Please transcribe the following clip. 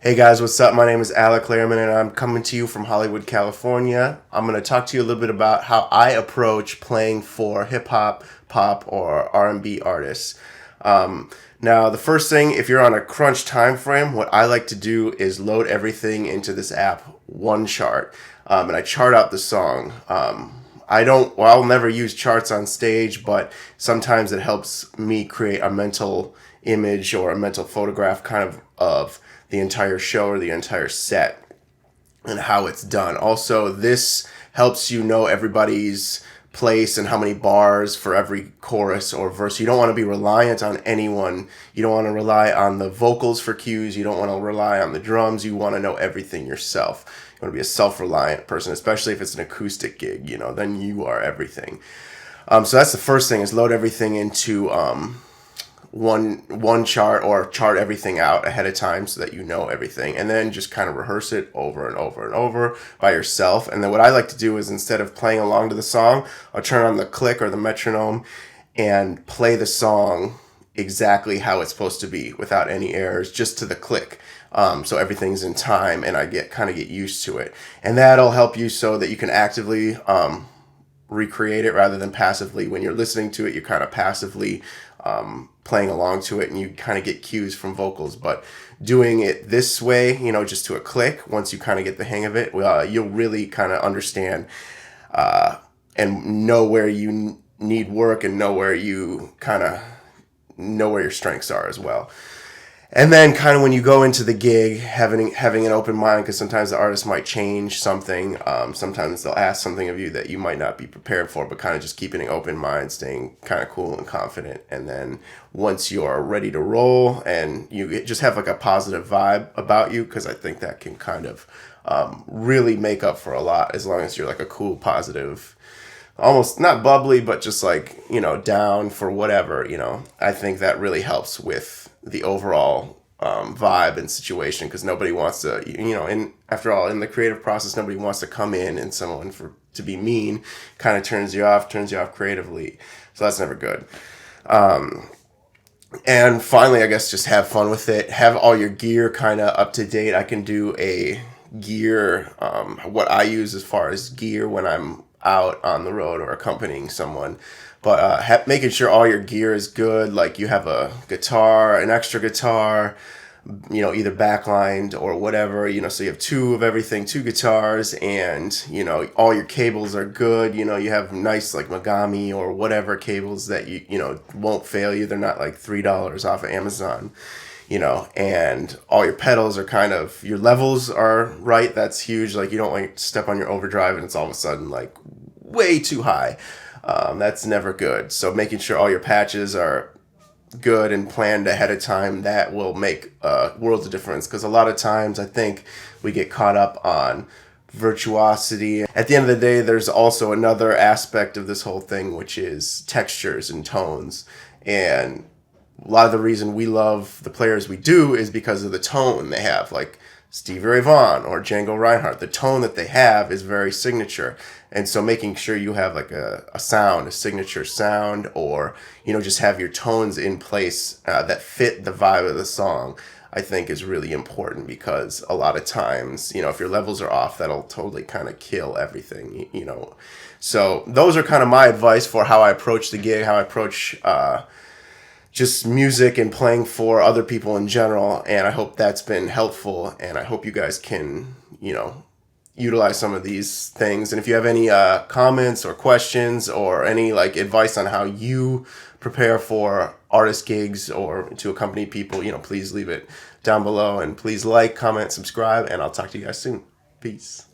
Hey guys, what's up? My name is Alec Lehrman and I'm coming to you from Hollywood, California. I'm going to talk to you a little bit about how I approach playing for hip hop, pop, or R&B artists. Now, the first thing, if you're on a crunch time frame, what I like to do is load everything into this app, One Chart, and I chart out the song. I'll never use charts on stage, but sometimes it helps me create a mental image or a mental photograph of the entire show or the entire set and how it's done. Also, this helps you know everybody's place and how many bars for every chorus or verse. You don't want to be reliant on anyone. You don't want to rely on the vocals for cues. You don't want to rely on the drums. You want to know everything yourself. You want to be a self-reliant person, especially if it's an acoustic gig, then you are everything. So that's the first thing, is load everything into one chart, or chart everything out ahead of time so that you know everything, and then just kind of rehearse it over and over and over by yourself. And then what I like to do is, instead of playing along to the song, I'll turn on the click or the metronome and play the song exactly how it's supposed to be without any errors, just to the click. So everything's in time and I get used to it. And that'll help you so that you can actively recreate it rather than passively. When you're listening to it, you're kind of passively playing along to it, and you kind of get cues from vocals. But doing it this way, just to a click, once you kind of get the hang of it, you'll really kind of understand and know where you need work, and know where you kind of know where your strengths are as well. And then kind of when you go into the gig, having an open mind, because sometimes the artist might change something. Sometimes they'll ask something of you that you might not be prepared for, but kind of just keeping an open mind, staying kind of cool and confident. And then once you're ready to roll and you just have like a positive vibe about you, because I think that can kind of really make up for a lot, as long as you're like a cool, positive, almost not bubbly, but just like, down for whatever, I think that really helps with the overall vibe and situation, because nobody wants to, after all, in the creative process, nobody wants to come in and someone to be mean kind of turns you off creatively. So that's never good. And finally, I guess just have fun with it. Have all your gear kind of up to date. I can do a gear, what I use as far as gear when I'm out on the road or accompanying someone. But making sure all your gear is good, like you have a guitar, an extra guitar, either backlined or whatever, so you have two of everything, two guitars, and, all your cables are good. You have nice like Megami or whatever cables that won't fail you. They're not like $3 off of Amazon, and all your pedals are your levels are right. That's huge. Like, you don't like step on your overdrive and it's all of a sudden like way too high. That's never good. So making sure all your patches are good and planned ahead of time, that will make worlds of difference. Because a lot of times I think we get caught up on virtuosity. At the end of the day, there's also another aspect of this whole thing, which is textures and tones. And a lot of the reason we love the players we do is because of the tone they have, like Stevie Ray Vaughan or Django Reinhardt. The tone that they have is very signature. And so making sure you have like a sound, a signature sound, or, just have your tones in place that fit the vibe of the song, I think is really important, because a lot of times, if your levels are off, that'll totally kind of kill everything, So those are kind of my advice for how I approach the gig, how I approach just music and playing for other people in general. And I hope that's been helpful, and I hope you guys can, utilize some of these things. And if you have any comments or questions or any like advice on how you prepare for artist gigs or to accompany people, please leave it down below, and please like, comment, subscribe, and I'll talk to you guys soon. Peace.